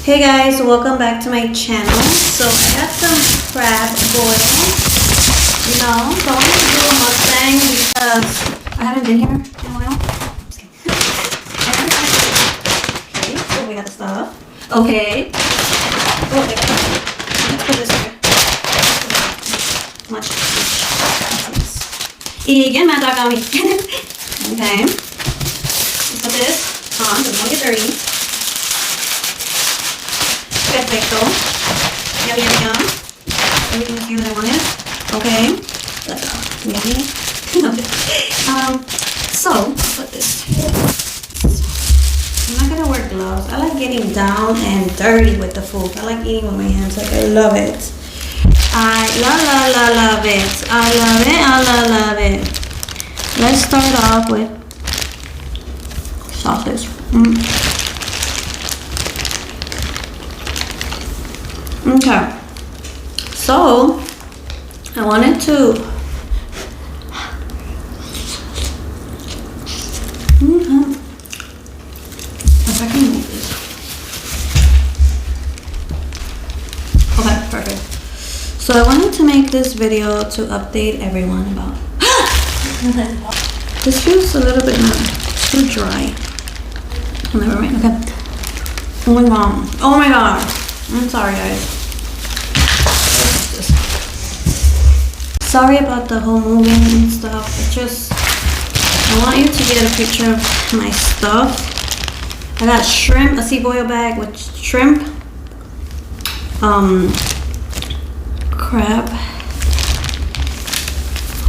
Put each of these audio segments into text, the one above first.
Hey guys, welcome back to my channel. So I got some crab boil. You know, so I wanted to do a mukbang because I haven't been here in a while. Okay, so we got the stuff. Okay. Oh, there we go. Let's put this here. Much. Again, my dog on me. Okay. Let's put this on, so don't get dirty. Perfecto. Yum, yum, yum. Everything is here that I wanted. Okay. Let's go. Yummy. So, put this here. I'm not gonna wear gloves. I like getting down and dirty with the food. I like eating with my hands. Like, I love it. I love it. I love it. Let's start off with sausage. Okay, so I wanted to if I can move this. Okay, perfect. So I wanted to make this video to update everyone about this feels a little bit too dry. Never mind. Okay. Oh my god. Oh my god. I'm sorry, guys. Sorry about the whole moving and stuff. It's just, I want you to get a picture of my stuff. I got shrimp, a Seaboil bag with shrimp, crab.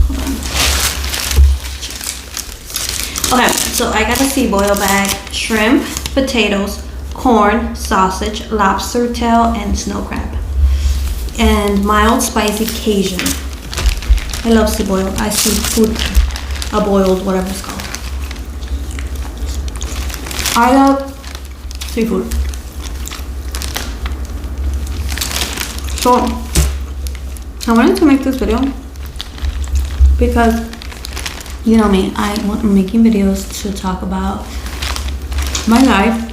Hold on. Okay, so I got a Seaboil bag, shrimp, potatoes, corn, sausage, lobster tail, and snow crab, and mild spicy Cajun. I love seaboil. I seafood, a boiled, whatever it's called. I love seafood. So I wanted to make this video because you know me. I'm making videos to talk about my life.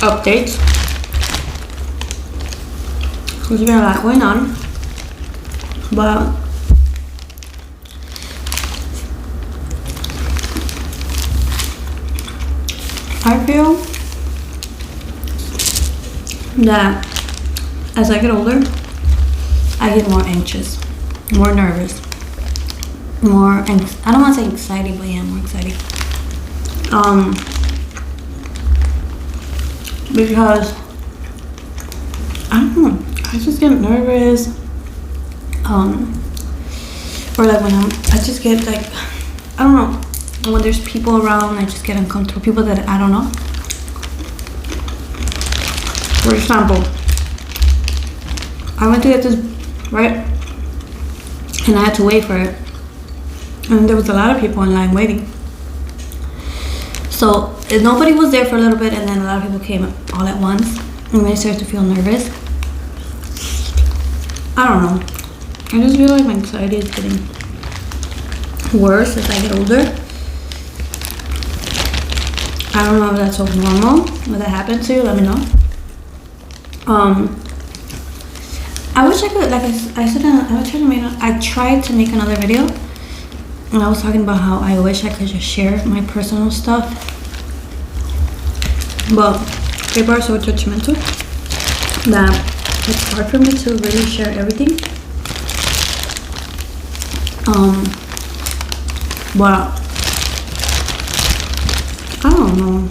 Updates. There's been a lot going on, but I feel that as I get older, I get more anxious, more nervous, I don't want to say anxiety, but yeah, more excited. Because I don't know, I just get nervous, or like when I just get like, I don't know, when there's people around, I just get uncomfortable, people that I don't know. For example, I went to get this, right, and I had to wait for it, and there was a lot of people in line waiting. So nobody was there for a little bit, and then a lot of people came all at once, and I started to feel nervous. I don't know. I just feel like my anxiety is getting worse as I get older. I don't know if that's so normal. If that happened to you, let me know. I wish I could, like I said, I tried to make another video, and I was talking about how I wish I could just share my personal stuff. But people are so judgmental that it's hard for me to really share everything. But I don't know.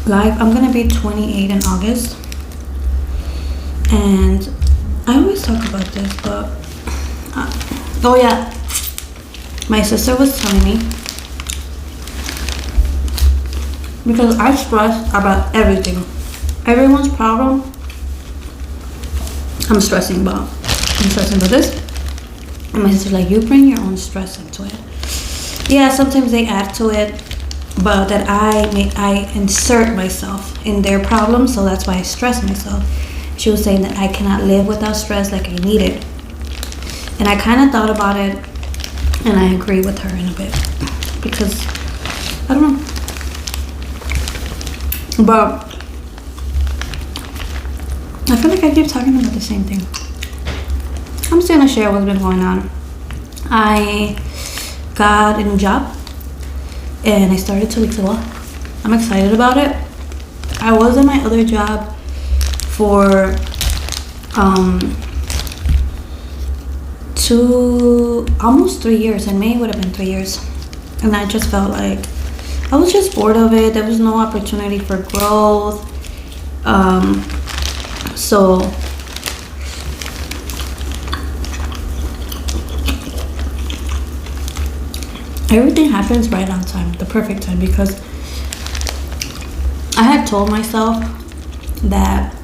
Like, I'm gonna be 28 in August, and I always talk about this, but oh yeah, my sister was telling me, because I stress about everything, everyone's problem. I'm stressing about this, and my sister's like, you bring your own stress into it. Yeah, sometimes they add to it, but that I insert myself in their problems, so that's why I stress myself. She was saying that I cannot live without stress, like I need it. And I kind of thought about it, and I agree with her in a bit, because I don't know. But I feel like I keep talking about the same thing. I'm just gonna share what's been going on. I got a new job and I started 2 weeks ago. I'm excited about it. I was in my other job for almost 3 years. In May would have been 3 years, and I just felt like I was just bored of it. There was no opportunity for growth. So everything happens right on time, the perfect time, because I had told myself that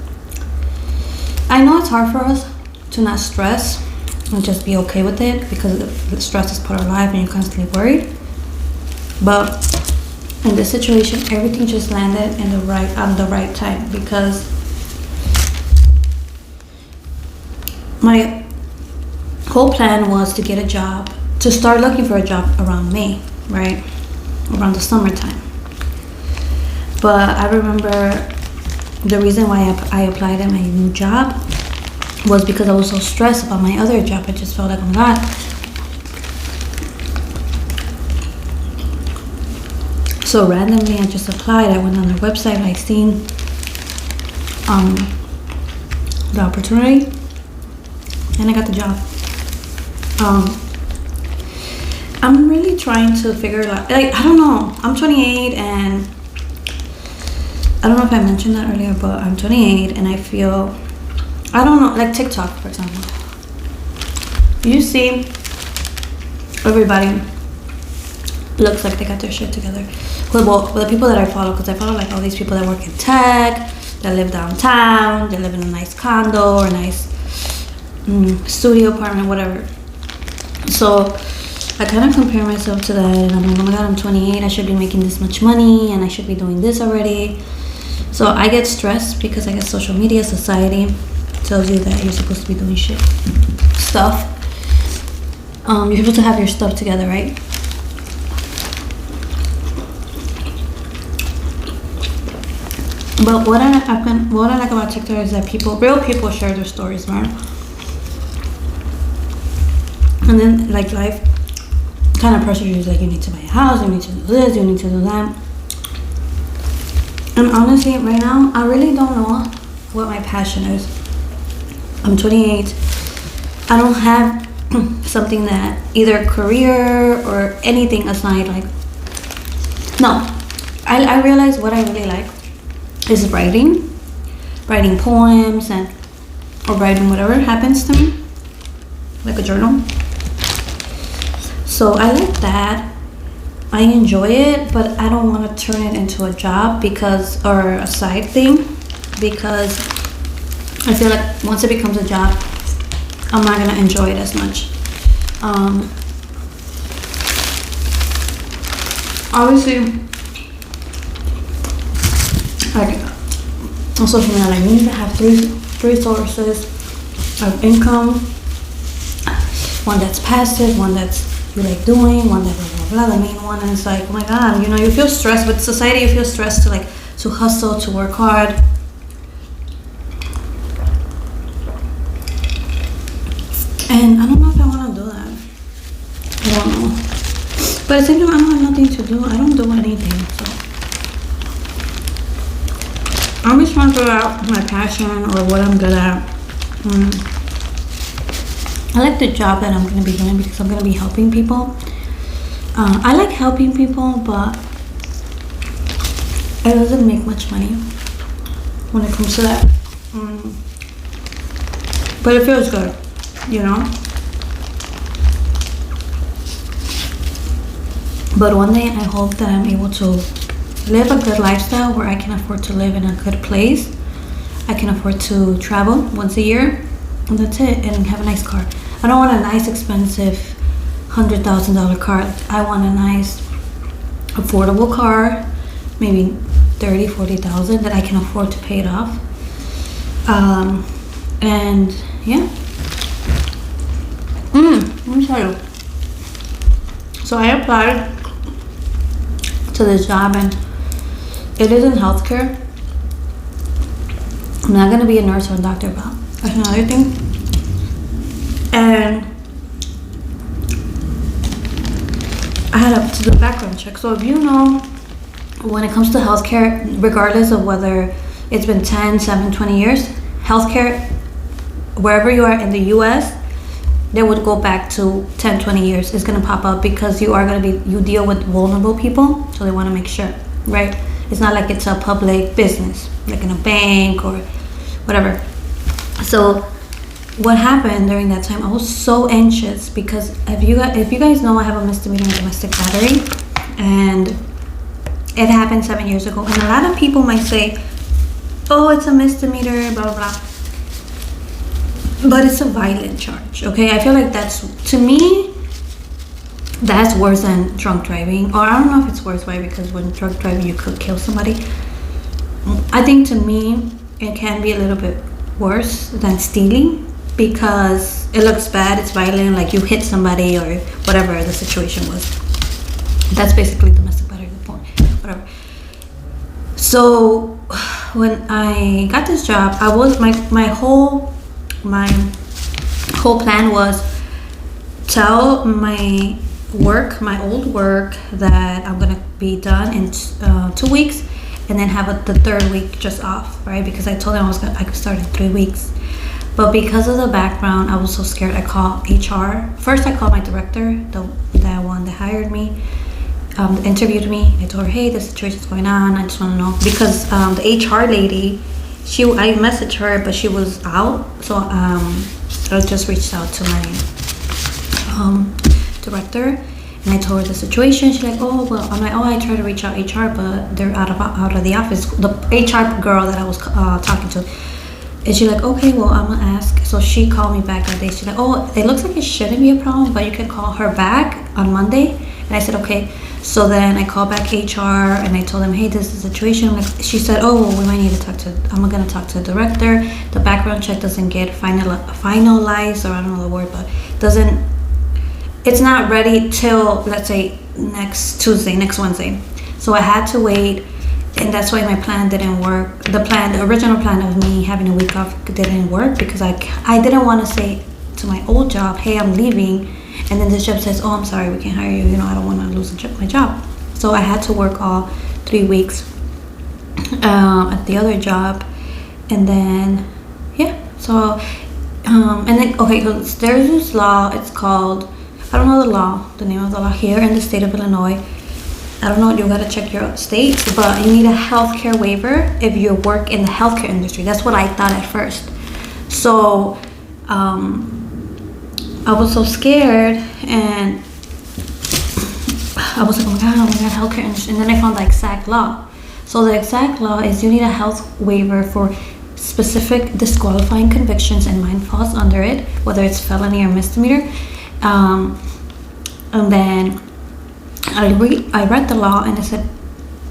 I know it's hard for us to not stress and just be okay with it, because the stress is part of life and you're constantly worried. But in this situation, everything just landed on the right time, because my whole plan was to get a job, to start looking for a job around May, right? Around the summertime. But I remember the reason why I applied at my new job was because I was so stressed about my other job. I just felt like, oh my God. So randomly, I just applied. I went on their website. I seen the opportunity, and I got the job. I'm really trying to figure it out. Like, I don't know. I'm 28, and I don't know if I mentioned that earlier, but I'm 28, and I feel, I don't know, like TikTok, for example. You see everybody looks like they got their shit together. Well, the people that I follow, because I follow like all these people that work in tech, that live downtown, they live in a nice condo or a nice studio apartment, whatever. So I kind of compare myself to that, and I'm like, oh my God, I'm 28, I should be making this much money, and I should be doing this already. So I get stressed because I guess social media, society tells you that you're supposed to be doing stuff. You're supposed to have your stuff together, right? But what I like about TikTok is that real people share their stories, right? And then like life kind of pressures you, like you need to buy a house, you need to do this, you need to do that. And honestly, right now, I really don't know what my passion is. I'm 28. I don't have something that either career or anything aside. Like, no. I realize what I really like is writing poems or writing whatever happens to me, like a journal. So I like that. I enjoy it, but I don't want to turn it into a job or a side thing, because I feel like once it becomes a job, I'm not gonna enjoy it as much. Obviously, like on social media, like you need to have three sources of income. One that's passive, one that's you like doing, one that blah, the main one. And it's like, oh my God, you feel stressed with society. You feel stressed to hustle, to work hard. And I don't know if I want to do that. I don't know. But at the same time, I don't have nothing to do. I don't do anything. So I'm just trying to figure out my passion or what I'm good at. I like the job that I'm going to be doing because I'm going to be helping people. I like helping people, but it doesn't make much money when it comes to that. But it feels good, But one day I hope that I'm able to live a good lifestyle where I can afford to live in a good place. I can afford to travel once a year, and that's it, and have a nice car. I don't want a nice, expensive $100,000 car. I want a nice, affordable car, maybe $30,000, $40,000 that I can afford to pay it off. And yeah. Let me tell you. So I applied to this job, and it is in healthcare. I'm not gonna be a nurse or a doctor, but that's another thing. And I had to do a background check. So if you know, when it comes to healthcare, regardless of whether it's been 10, 7, 20 years, healthcare, wherever you are in the US, they would go back to 10, 20 years. It's going to pop up because you deal with vulnerable people, so they want to make sure, right? It's not like it's a public business, like in a bank or whatever. So what happened during that time, I was so anxious because if you guys know, I have a misdemeanor in domestic battery, and it happened 7 years ago. And a lot of people might say, oh, it's a misdemeanor, blah, blah, blah. But it's a violent charge, okay? I feel like to me, that's worse than drunk driving. Or I don't know if it's worse, why? Because when drunk driving, you could kill somebody. I think to me, it can be a little bit worse than stealing because it looks bad, it's violent, like you hit somebody or whatever the situation was. That's basically domestic battery, whatever. So when I got this job, I was my whole plan was tell my old work that I'm gonna be done in 2 weeks, and then have the third week just off, right? Because I told them I could start in 3 weeks. But because of the background, I was so scared. I called HR. First, I called my director, the one that hired me, interviewed me. I told her, hey, this situation's going on. I just want to know. Because the HR lady, I messaged her, but she was out. So I just reached out to my director, and I told her the situation. She's like, oh, well, I'm like, oh, I tried to reach out HR, but they're out of the office. The HR girl that I was talking to. And she's like, okay, well, I'm gonna ask. So she called me back that day. She's like, oh, it looks like it shouldn't be a problem, but you can call her back on Monday. And I said, okay. So then I called back HR and I told them, hey, this is the situation. She said, oh, well, we might need to I'm gonna talk to the director. The background check doesn't get finalized, or I don't know the word, but it's not ready till, let's say, next Wednesday. So I had to wait. And that's why my plan didn't work. The original plan of me having a week off didn't work because I didn't want to say to my old job, hey, I'm leaving. And then this job says, oh, I'm sorry, we can't hire you. I don't want to lose my job. So I had to work all 3 weeks at the other job. And then, yeah. So, and then, okay, so there's this law. It's called, I don't know the name of the law here in the state of Illinois. I don't know, you gotta check your state, but you need a healthcare waiver if you work in the healthcare industry. That's what I thought at first. So I was so scared, and I was like, oh my god, healthcare industry. And then I found the exact law. So the exact law is you need a health waiver for specific disqualifying convictions, and mine falls under it, whether it's felony or misdemeanor. And then I read the law, and it said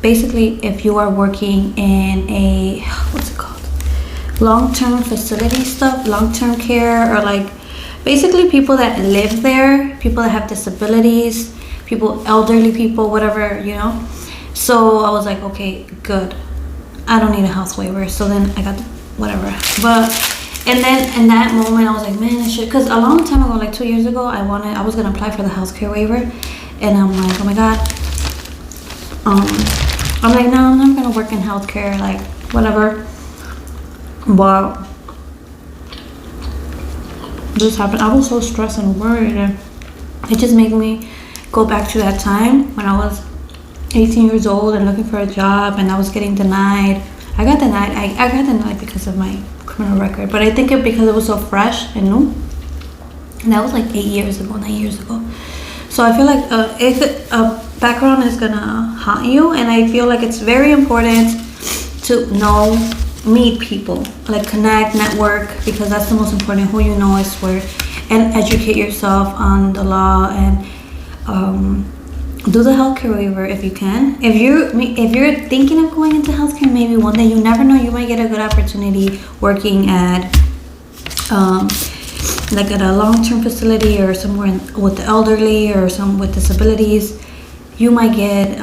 basically if you are working in a, what's it called, long-term facility stuff, long-term care, or like basically people that live there, people that have disabilities, elderly people, whatever, So I was like, okay, good, I don't need a health waiver. So then I got whatever. But and then in that moment I was like, man, I should, because a long time ago, like 2 years ago, I was gonna apply for the healthcare waiver. And I'm like, oh my god. I'm like, no, I'm not gonna work in healthcare, like whatever. But this happened. I was so stressed and worried, and it just made me go back to that time when I was 18 years old and looking for a job, and I was getting denied. I got denied because of my criminal record, but I think because it was so fresh and new. And that was like 9 years ago. So I feel like if a background is gonna haunt you, and I feel like it's very important to meet people, like connect, network, because that's the most important. Who you know is where, and educate yourself on the law, and do the healthcare waiver if you can. If you're thinking of going into healthcare, maybe one day, you never know, you might get a good opportunity working at like at a long-term facility or somewhere with the elderly or some with disabilities. You might get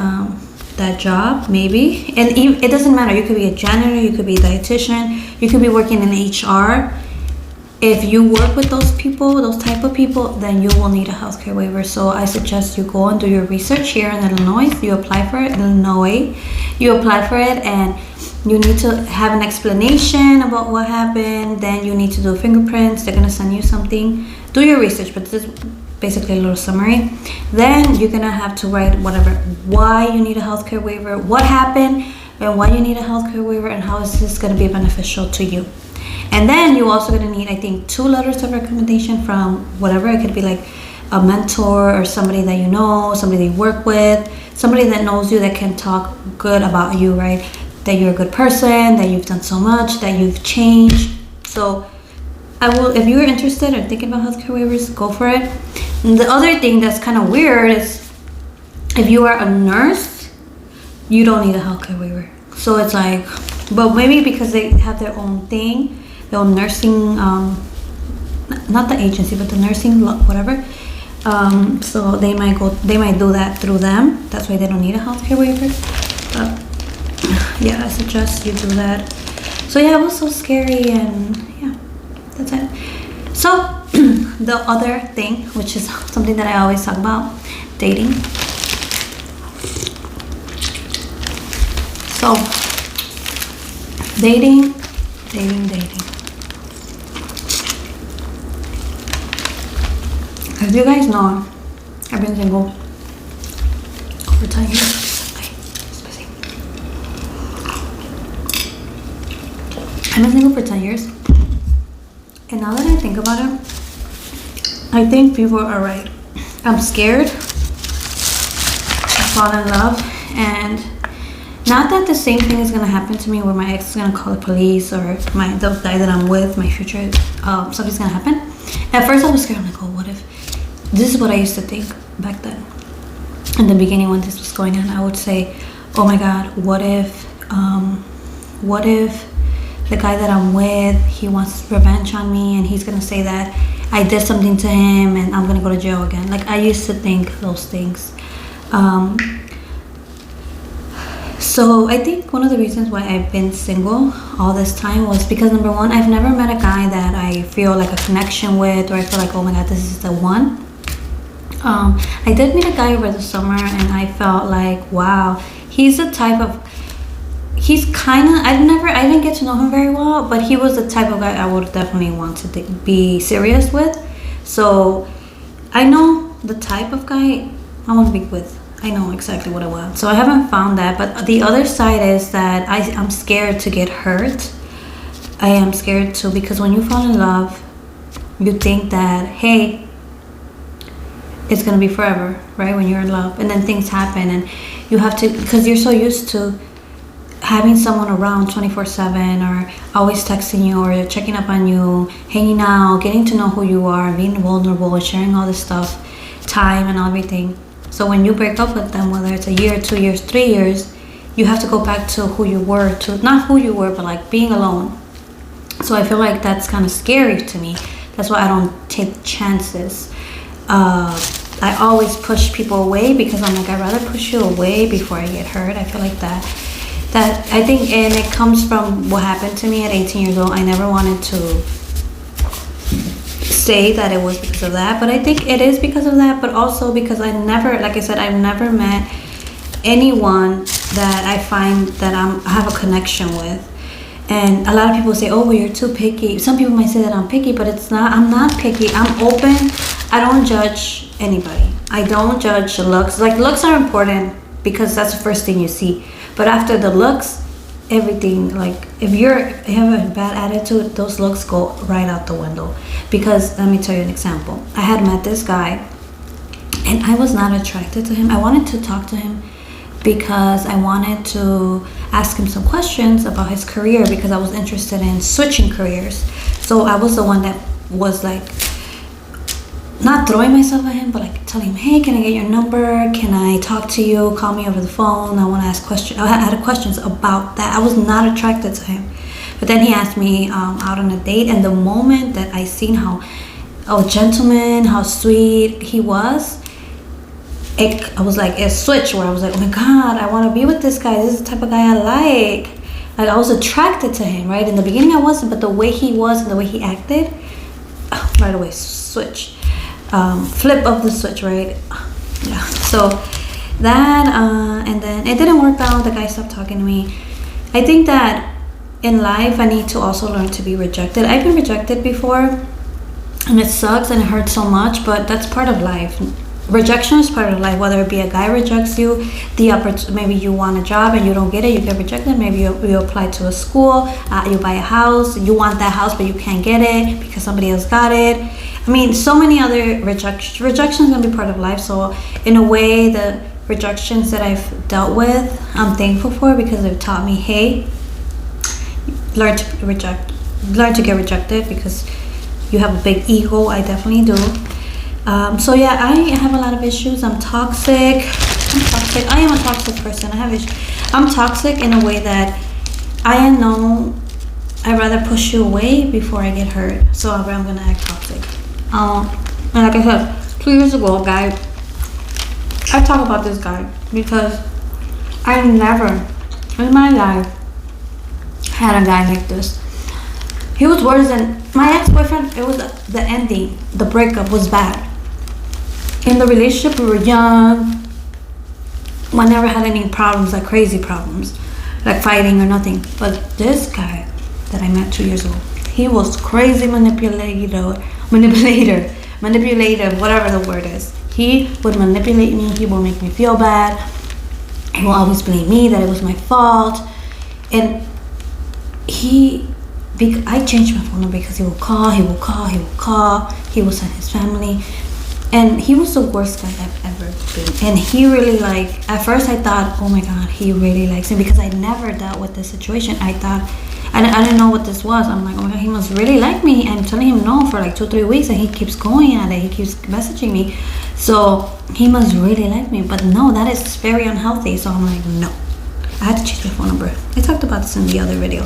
that job, maybe. And it doesn't matter. You could be a janitor, you could be a dietitian, you could be working in HR. If you work with those people, those type of people, then you will need a healthcare waiver. So I suggest you go and do your research here in Illinois. You apply for it in Illinois. You apply for it, and you need to have an explanation about what happened. Then you need to do fingerprints. They're gonna send you something. Do your research, but this is basically a little summary. Then you're gonna have to write why you need a healthcare waiver, what happened, and why you need a healthcare waiver, and how is this gonna be beneficial to you. And then you're also gonna need, I think, 2 letters of recommendation from whatever. It could be like a mentor or somebody that you know, somebody that you work with, somebody that knows you, that can talk good about you, right? That you're a good person, that you've done so much, that you've changed. So if you're interested or thinking about healthcare waivers, go for it. And the other thing that's kind of weird is if you are a nurse, you don't need a healthcare waiver. So it's like, but maybe because they have their own thing, their own nursing, not the agency, but the nursing, whatever. So they might do that through them. That's why they don't need a healthcare waiver. Yeah, I suggest you do that. So yeah, it was so scary, and yeah, that's it. So the other thing, which is something that I always talk about, dating. So dating. As you guys know, I've been single for 10 years. I've been single for 10 years. And now that I think about it, I think people are right. I'm scared to fall in love, and not that the same thing is gonna happen to me where my ex is gonna call the police, or the guy that I'm with, my future, something's gonna happen. At first I was scared. I'm like, oh, what if? This is what I used to think back then. In the beginning, when this was going on, I would say, oh my God, what if the guy that I'm with, he wants revenge on me, and he's gonna say that I did something to him and I'm gonna go to jail again. Like, I used to think those things. So I think one of the reasons why I've been single all this time was because, number one, I've never met a guy that I feel like a connection with, or I feel like, oh my God, this is the one. I did meet a guy over the summer, and I felt like, wow, he's the type of, I didn't get to know him very well, but he was the type of guy I would definitely want to be serious with. So I know the type of guy I want to be with. I know exactly what I want. So I haven't found that, but the other side is that I'm scared to get hurt. I am scared too, because when you fall in love, you think that, hey, it's gonna be forever, right? When you're in love, and then things happen, and you have to, because you're so used to having someone around 24/7, or always texting you, or checking up on you, hanging out, getting to know who you are, being vulnerable, sharing all this stuff, time and everything. So when you break up with them, whether it's a year, 2 years, 3 years, you have to go back to who you were, to not who you were, but like being alone. So I feel like that's kind of scary to me. That's why I don't take chances. I always push people away, because I'm like, I'd rather push you away before I get hurt. I feel like that I think, and it comes from what happened to me at 18 years old. I never wanted to say that it was because of that, but I think it is because of that, but also because I've never met anyone that I find that I have a connection with. And a lot of people say, oh, well, you're too picky. Some people might say that I'm picky, but it's not. I'm not picky. I'm open. I don't judge anybody. I don't judge looks. Like, looks are important because that's the first thing you see. But after the looks, everything, like, if you have a bad attitude, those looks go right out the window. Because let me tell you an example. I had met this guy, and I was not attracted to him. I wanted to talk to him because I wanted to ask him some questions about his career, because I was interested in switching careers. So I was the one that was like, not throwing myself at him, but like telling him, hey, can I get your number? Can I talk to you? Call me over the phone. I want to ask questions. I had questions about that. I was not attracted to him. But then he asked me out on a date, and the moment that I seen how gentleman, how sweet he was, I was like, it switched where I was like, oh my God, I want to be with this guy. This is the type of guy I like. Like, I was attracted to him, right? In the beginning I wasn't, but the way he was and the way he acted, right away, switch. Flip of the switch, right? Yeah, so that, and then it didn't work out. The guy stopped talking to me. I think that in life, I need to also learn to be rejected. I've been rejected before, and it sucks and it hurts so much, but that's part of life. Rejection is part of life, whether it be a guy rejects you, maybe you want a job and you don't get it, you get rejected. Maybe you apply to a school, you buy a house, you want that house but you can't get it because somebody else got it. I mean, so many other rejections can be part of life. So in a way, the rejections that I've dealt with, I'm thankful for, because they've taught me, hey, learn to get rejected, because you have a big ego. I definitely do. So yeah, I have a lot of issues. I'm toxic. I am a toxic person. I have issues. I'm toxic in a way that I know I'd rather push you away before I get hurt. So I'm gonna act toxic. And like I said, 2 years ago, a guy, I talk about this guy because I never in my life had a guy like this. He was worse than my ex-boyfriend. It was the ending. The breakup was bad. In the relationship, we were young. I never had any problems, like crazy problems, like fighting or nothing. But this guy that I met 2 years ago, he was crazy manipulative, whatever the word is. He would manipulate me. He would make me feel bad. He will always blame me that it was my fault. And I changed my phone number because he will call. He will send his family. And he was the worst guy I've ever been. And he really, like, at first I thought, oh my God, he really likes me, because I never dealt with this situation. I thought, I didn't know what this was. I'm like, oh my God, he must really like me. I'm telling him no for like 2-3 weeks, and he keeps going at it. He keeps messaging me. So he must really like me. But no, that is very unhealthy. So I'm like, no. I had to change my phone number. I talked about this in the other video.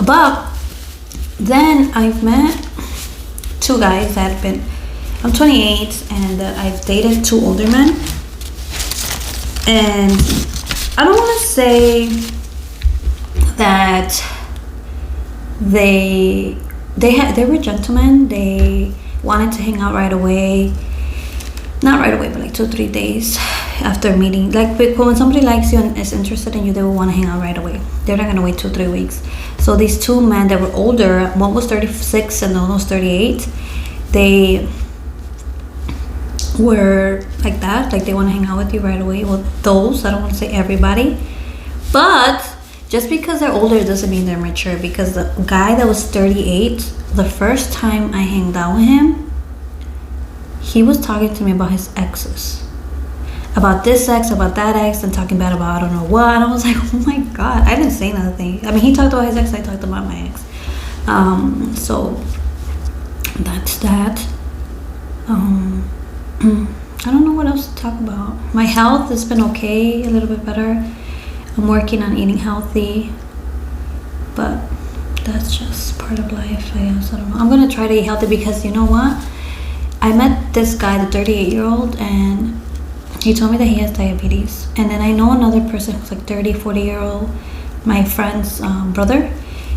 But then I've met 2 guys that have been, I'm 28, and I've dated 2 older men. And I don't want to say that they were gentlemen. They wanted to hang out right away. Not right away, but like 2-3 days after meeting. Like, when somebody likes you and is interested in you, they will want to hang out right away. They're not gonna wait 2-3 weeks. So these 2 men that were older, one was 36 and the other was 38, they were like that. Like, they want to hang out with you right away. Well, those, I don't want to say everybody, but just because they're older doesn't mean they're mature. Because the guy that was 38, the first time I hanged out with him, he was talking to me about his exes, about this ex, about that ex, and talking bad about I don't know what. And I was like, oh my God, I didn't say nothing. I mean, he talked about his ex, I talked about my ex. So that's that. I don't know what else to talk about. My health has been okay, a little bit better. I'm working on eating healthy, but that's just part of life, I guess. I don't know. I'm gonna try to eat healthy, because you know what? I met this guy, the 38-year-old, and he told me that he has diabetes. And then I know another person who's like 40-year-old, my friend's brother,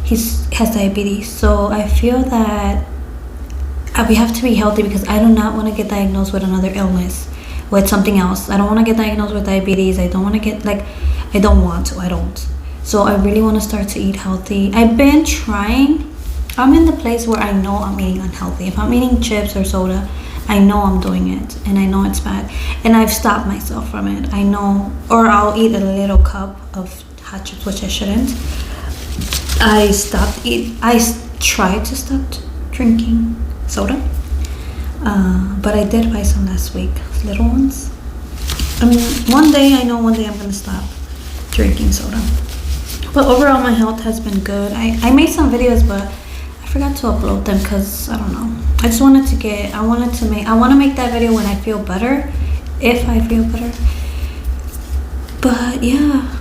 he has diabetes. So I feel that we have to be healthy, because I do not want to get diagnosed with another illness, with something else. I don't want to get diagnosed with diabetes. I don't want to get, like, I don't. So I really want to start to eat healthy. I've been trying. I'm in the place where I know I'm eating unhealthy. If I'm eating chips or soda, I know I'm doing it, and I know it's bad, and I've stopped myself from it. I know. Or I'll eat a little cup of hot chips, which I shouldn't. I tried to stop drinking soda, but I did buy some last week, little ones. One day I'm gonna stop drinking soda. But overall, my health has been good. I made some videos, but I forgot to upload them because I don't know. I just wanted to I want to make that video when I feel better, if I feel better. But yeah,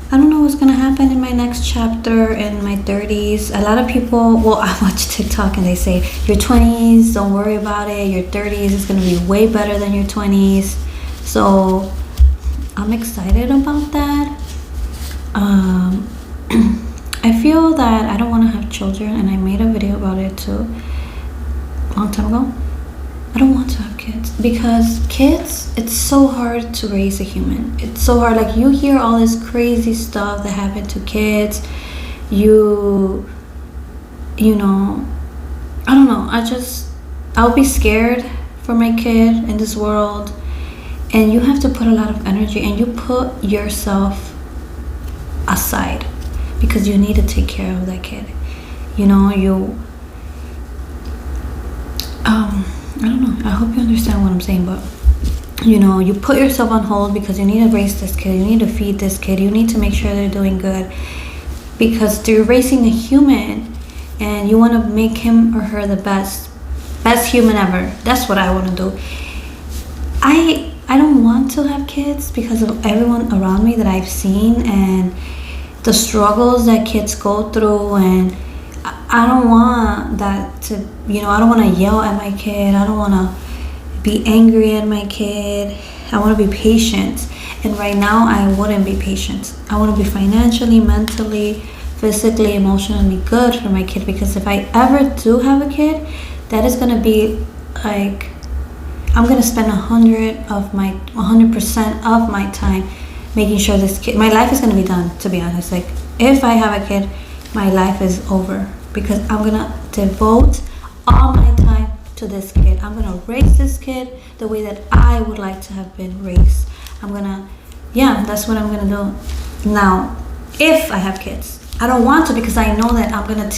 I don't know what's gonna happen in my next chapter in my 30s. A lot of people, well, I watch TikTok and they say your 20s, don't worry about it. Your 30s is gonna be way better than your 20s. So I'm excited about that. I feel that I don't want to have children, and I made a video about it too a long time ago. I don't want to have kids because kids, it's so hard to raise a human. It's so hard. Like, you hear all this crazy stuff that happened to kids. You know, I don't know. I'll be scared for my kid in this world. And you have to put a lot of energy, and you put yourself aside because you need to take care of that kid. You know, I don't know, I hope you understand what I'm saying, but you know, you put yourself on hold because you need to raise this kid, you need to feed this kid, you need to make sure they're doing good, because you're raising a human and you want to make him or her the best human ever. That's what I want to do. I don't want to have kids because of everyone around me that I've seen and the struggles that kids go through, and I don't want that to, you know, I don't want to yell at my kid. I don't want to be angry at my kid. I want to be patient. And right now, I wouldn't be patient. I want to be financially, mentally, physically, emotionally good for my kid, because if I ever do have a kid, that is going to be like, I'm going to spend 100% of my time making sure this kid, my life is going to be done, to be honest. Like, if I have a kid, my life is over, because I'm going to devote all my time to this kid. I'm going to raise this kid the way that I would like to have been raised. That's what I'm going to do. Now, if I have kids, I don't want to, because I know that I'm going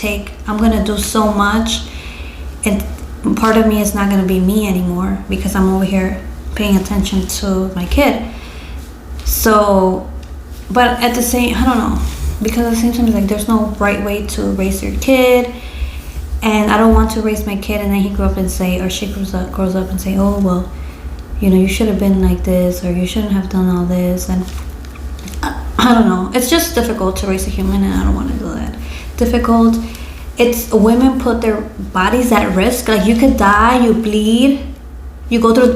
to do so much, and part of me is not going to be me anymore because I'm over here paying attention to my kid. So, but at the same, I don't know, because at the same time, it's like, there's no right way to raise your kid, and I don't want to raise my kid and then he grows up and say, or she grows up and say, oh, well, you know, you should have been like this, or you shouldn't have done all this. And I don't know, it's just difficult to raise a human, and I don't want to do that. Difficult. It's women put their bodies at risk. Like, you could die, you bleed, you go through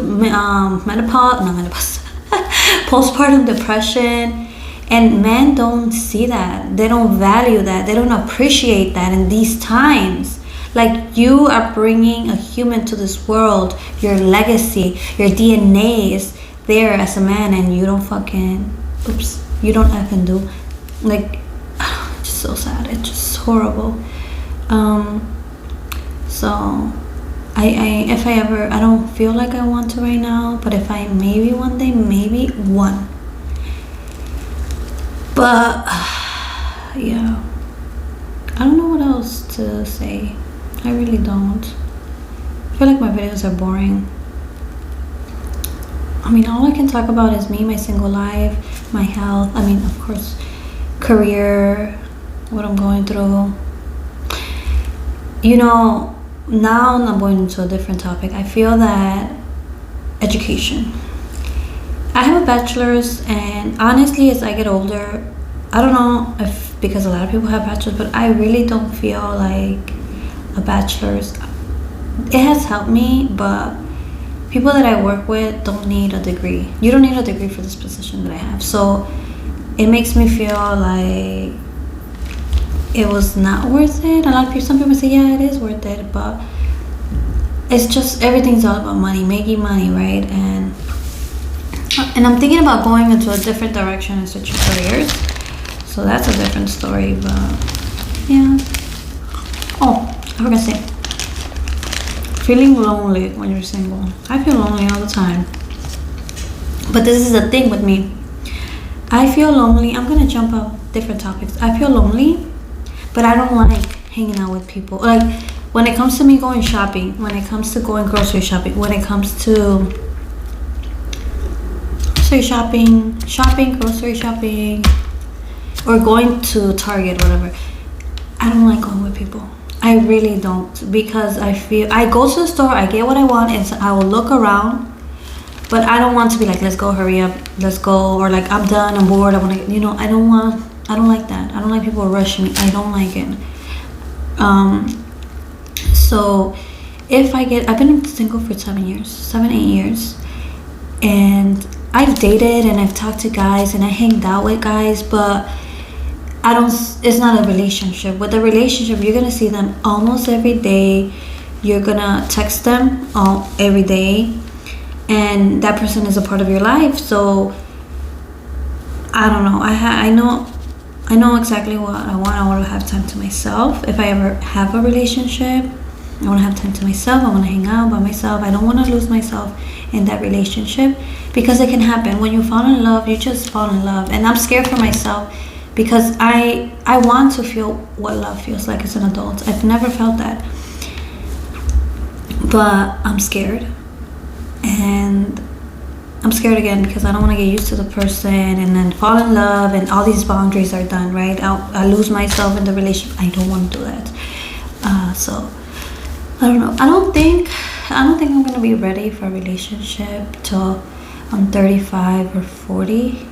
postpartum depression, and men don't see that. They don't value that. They don't appreciate that in these times. Like, you are bringing a human to this world. Your legacy, your DNA is there as a man, and you don't effing do. Like, it's just so sad. It's just horrible. So if I ever, I don't feel like I want to right now, but if I maybe one day, maybe one. But yeah, I don't know what else to say. I really don't. I feel like my videos are boring. I mean, all I can talk about is me, my single life, my health. I mean, of course, career, what I'm going through. You know, now I'm going into a different topic. I feel that education. I have a bachelor's, and honestly, as I get older, I don't know if because a lot of people have bachelor's, but I really don't feel like a bachelor's. It has helped me, but people that I work with don't need a degree. You don't need a degree for this position that I have. So it makes me feel like it was not worth it. Some people say, yeah, it is worth it, but it's just, everything's all about money, making money, right? And I'm thinking about going into a different direction and switching careers. So that's a different story, but yeah. Oh, I forgot to say, feeling lonely when you're single. I feel lonely all the time. But this is the thing with me. I feel lonely. I'm gonna jump up different topics. I feel lonely, but I don't like hanging out with people. Like, when it comes to me going shopping, when it comes to going grocery shopping, when it comes to grocery shopping, or going to Target, whatever, I don't like going with people. I really don't, because I go to the store, I get what I want, and so I will look around, But I don't want to be like, let's go, hurry up, let's go, or like, I'm done, I'm bored, I want to, I don't like that. I don't like people rushing me. I don't like it. So if I've been single for 7 years, 8 years, and I've dated and I've talked to guys and I hanged out with guys, but it's not a relationship. With a relationship, you're gonna see them almost every day. You're gonna text them every day, and that person is a part of your life. So I don't know. I know exactly what I want. I want to have time to myself. If I ever have a relationship, I want to have time to myself. I want to hang out by myself. I don't want to lose myself in that relationship, because it can happen. When you fall in love, you just fall in love. And I'm scared for myself, because I want to feel what love feels like as an adult. I've never felt that. But I'm scared. And I'm scared again, because I don't want to get used to the person and then fall in love and all these boundaries are done, right? I lose myself in the relationship. I don't want to do that. So I don't know. I don't think I'm gonna be ready for a relationship till I'm 35 or 40.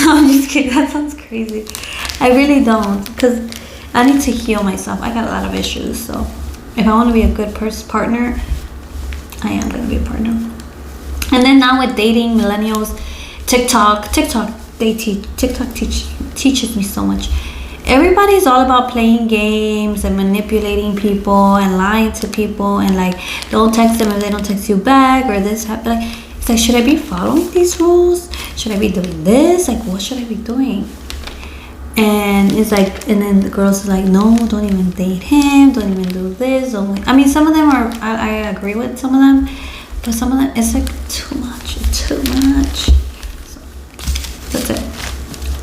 No, I'm just kidding. That sounds crazy. I really don't, because I need to heal myself. I got a lot of issues. So if I want to be a good partner, I am gonna be a partner. And then now with dating, millennials, TikTok teaches me so much. Everybody's all about playing games and manipulating people and lying to people and like, don't text them if they don't text you back, or this happen. Like, it's like, should I be following these rules? Should I be doing this? Like, what should I be doing? And it's like, and then the girls are like, no, don't even date him, don't even do this. I mean, some of them are, I agree with some of them, but some of them, it's like too much. So that's it.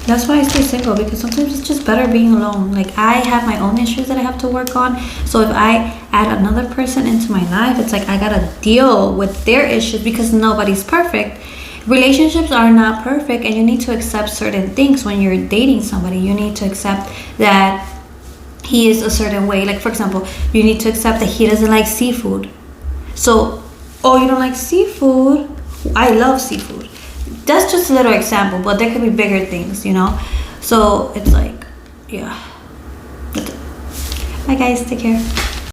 That's why I stay single, because sometimes it's just better being alone. Like, I have my own issues that I have to work on. So if I add another person into my life, it's like I gotta deal with their issues, because nobody's perfect. Relationships are not perfect, and you need to accept certain things when you're dating somebody. You need to accept that he is a certain way. Like, for example, you need to accept that he doesn't like seafood. So, oh, you don't like seafood? I love seafood. That's just a little example, but there could be bigger things, So it's like, yeah. That's it. Bye guys, take care.